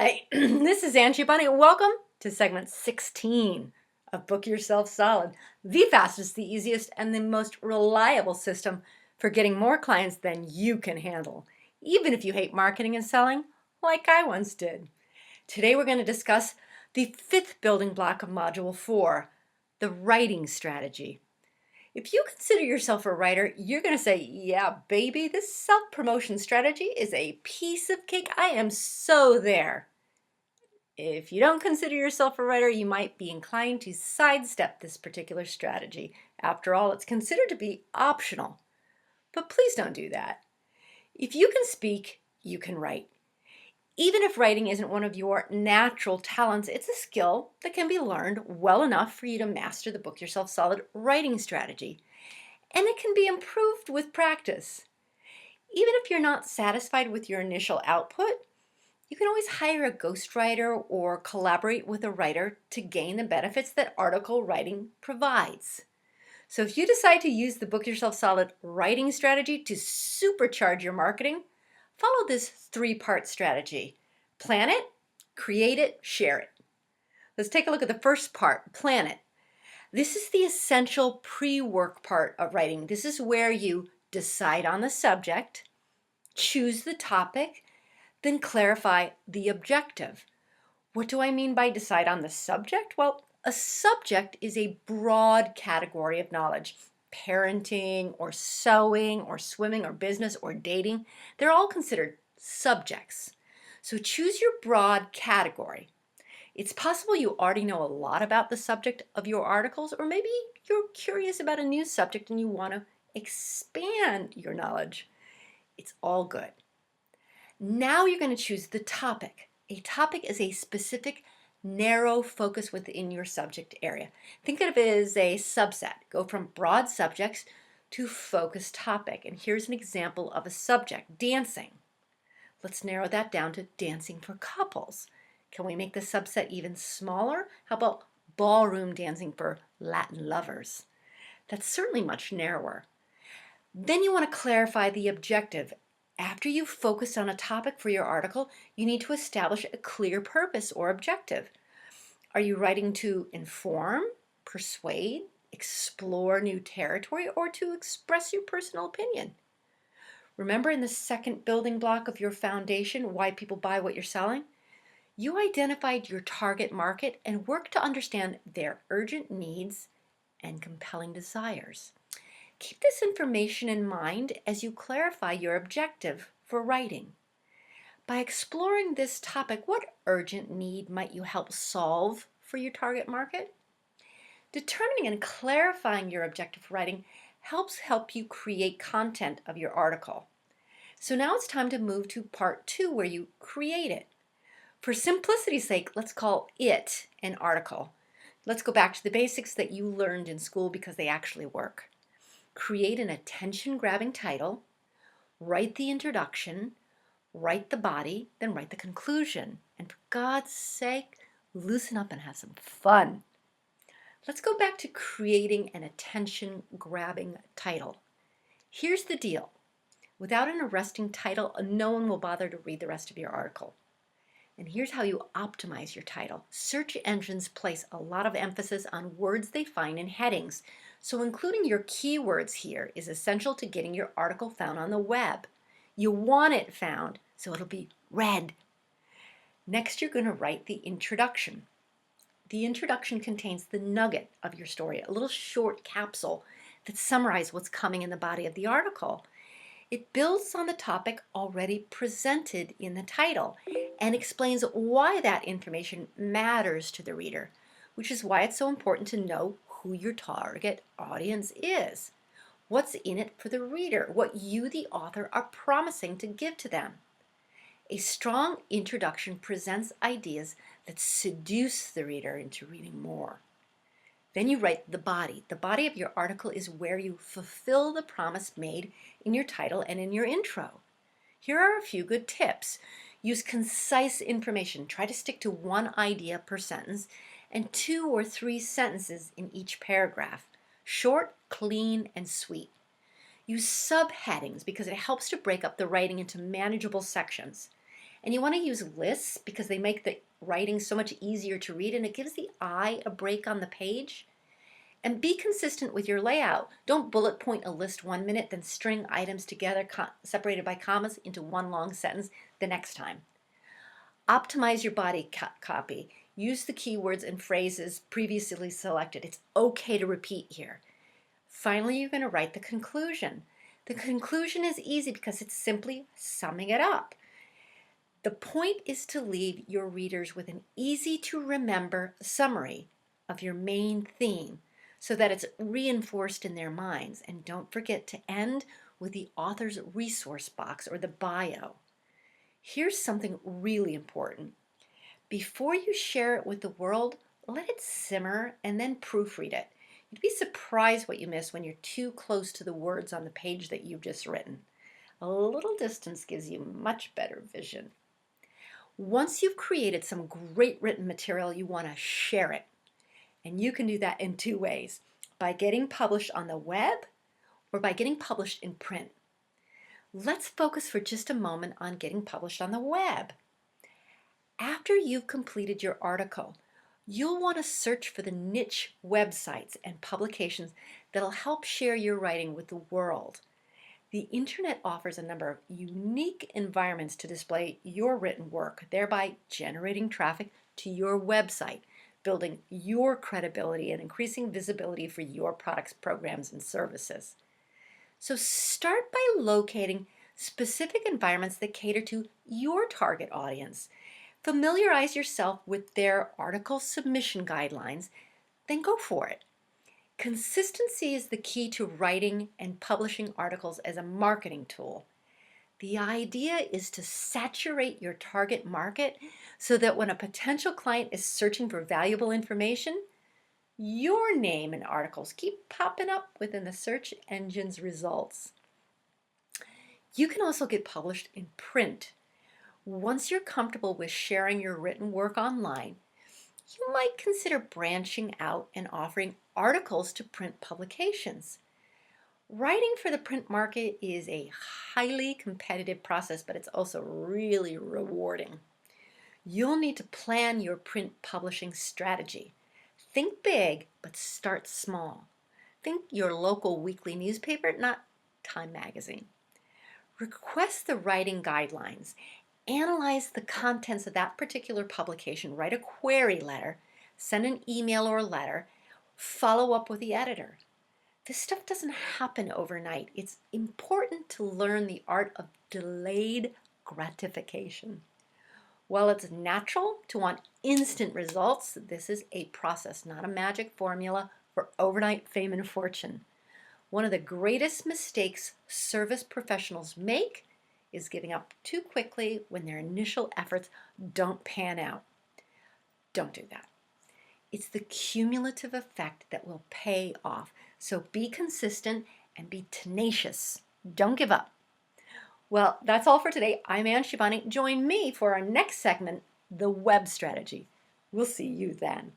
Hi, this is Angie Bunny. Welcome to segment 16 of Book Yourself Solid, the fastest, the easiest, and the most reliable system for getting more clients than you can handle, even if you hate marketing and selling, like I once did. Today we're going to discuss the fifth building block of Module 4, the writing strategy. If you consider yourself a writer, you're going to say, yeah, baby, this self-promotion strategy is a piece of cake. I am so there. If you don't consider yourself a writer, you might be inclined to sidestep this particular strategy. After all, it's considered to be optional. But please don't do that. If you can speak, you can write. Even if writing isn't one of your natural talents, it's a skill that can be learned well enough for you to master the Book Yourself Solid writing strategy. And it can be improved with practice. Even if you're not satisfied with your initial output, you can always hire a ghostwriter or collaborate with a writer to gain the benefits that article writing provides. So if you decide to use the Book Yourself Solid writing strategy to supercharge your marketing, follow this three-part strategy. Plan it, create it, share it. Let's take a look at the first part, plan it. This is the essential pre-work part of writing. This is where you decide on the subject, choose the topic, then clarify the objective. What do I mean by decide on the subject? Well, a subject is a broad category of knowledge. Parenting or sewing or swimming or business or dating, they're all considered subjects. So choose your broad category. It's possible you already know a lot about the subject of your articles, or maybe you're curious about a new subject and you want to expand your knowledge. It's all good. Now you're going to choose the topic. A topic is a specific, narrow focus within your subject area. Think of it as a subset. Go from broad subjects to focused topic. And here's an example of a subject, dancing. Let's narrow that down to dancing for couples. Can we make the subset even smaller? How about ballroom dancing for Latin lovers? That's certainly much narrower. Then you want to clarify the objective. After you've focused on a topic for your article, you need to establish a clear purpose or objective. Are you writing to inform, persuade, explore new territory, or to express your personal opinion? Remember in the second building block of your foundation, why people buy what you're selling? You identified your target market and worked to understand their urgent needs and compelling desires. Keep this information in mind as you clarify your objective for writing. By exploring this topic, what urgent need might you help solve for your target market? Determining and clarifying your objective for writing help you create content of your article. So now it's time to move to part 2 where you create it. For simplicity's sake, let's call it an article. Let's go back to the basics that you learned in school because they actually work. Create an attention-grabbing title, write the introduction, write the body, then write the conclusion. And for God's sake, loosen up and have some fun. Let's go back to creating an attention-grabbing title. Here's the deal. Without an arresting title, no one will bother to read the rest of your article. And here's how you optimize your title. Search engines place a lot of emphasis on words they find in headings. So including your keywords here is essential to getting your article found on the web. You want it found, so it'll be read. Next, you're going to write the introduction. The introduction contains the nugget of your story, a little short capsule that summarizes what's coming in the body of the article. It builds on the topic already presented in the title and explains why that information matters to the reader, which is why it's so important to know who your target audience is. What's in it for the reader, what you, the author, are promising to give to them. A strong introduction presents ideas that seduce the reader into reading more. Then you write the body. The body of your article is where you fulfill the promise made in your title and in your intro. Here are a few good tips. Use concise information. Try to stick to one idea per sentence and 2 or 3 sentences in each paragraph. Short, clean, and sweet. Use subheadings because it helps to break up the writing into manageable sections. And you want to use lists because they make the writing so much easier to read and it gives the eye a break on the page. And be consistent with your layout. Don't bullet point a list 1 minute, then string items together separated by commas into one long sentence the next time. Optimize your body copy. Use the keywords and phrases previously selected. It's okay to repeat here. Finally, you're going to write the conclusion. The conclusion is easy because it's simply summing it up. The point is to leave your readers with an easy to remember summary of your main theme so that it's reinforced in their minds. And don't forget to end with the author's resource box or the bio. Here's something really important. Before you share it with the world, let it simmer and then proofread it. You'd be surprised what you miss when you're too close to the words on the page that you've just written. A little distance gives you much better vision. Once you've created some great written material, you want to share it. And you can do that in 2 ways, by getting published on the web or by getting published in print. Let's focus for just a moment on getting published on the web. After you've completed your article, you'll want to search for the niche websites and publications that'll help share your writing with the world. The internet offers a number of unique environments to display your written work, thereby generating traffic to your website, building your credibility and increasing visibility for your products, programs, and services. So start by locating specific environments that cater to your target audience. Familiarize yourself with their article submission guidelines, then go for it. Consistency is the key to writing and publishing articles as a marketing tool. The idea is to saturate your target market so that when a potential client is searching for valuable information, your name and articles keep popping up within the search engine's results. You can also get published in print. Once you're comfortable with sharing your written work online, you might consider branching out and offering articles to print publications. Writing for the print market is a highly competitive process, but it's also really rewarding. You'll need to plan your print publishing strategy. Think big, but start small. Think your local weekly newspaper, not Time magazine. Request the writing guidelines. Analyze the contents of that particular publication. Write a query letter. Send an email or letter. Follow up with the editor. This stuff doesn't happen overnight. It's important to learn the art of delayed gratification. While it's natural to want instant results, this is a process, not a magic formula for overnight fame and fortune. One of the greatest mistakes service professionals make is giving up too quickly when their initial efforts don't pan out. Don't do that. It's the cumulative effect that will pay off. So be consistent and be tenacious. Don't give up. Well, that's all for today. I'm Ann Shibani. Join me for our next segment, The Web Strategy. We'll see you then.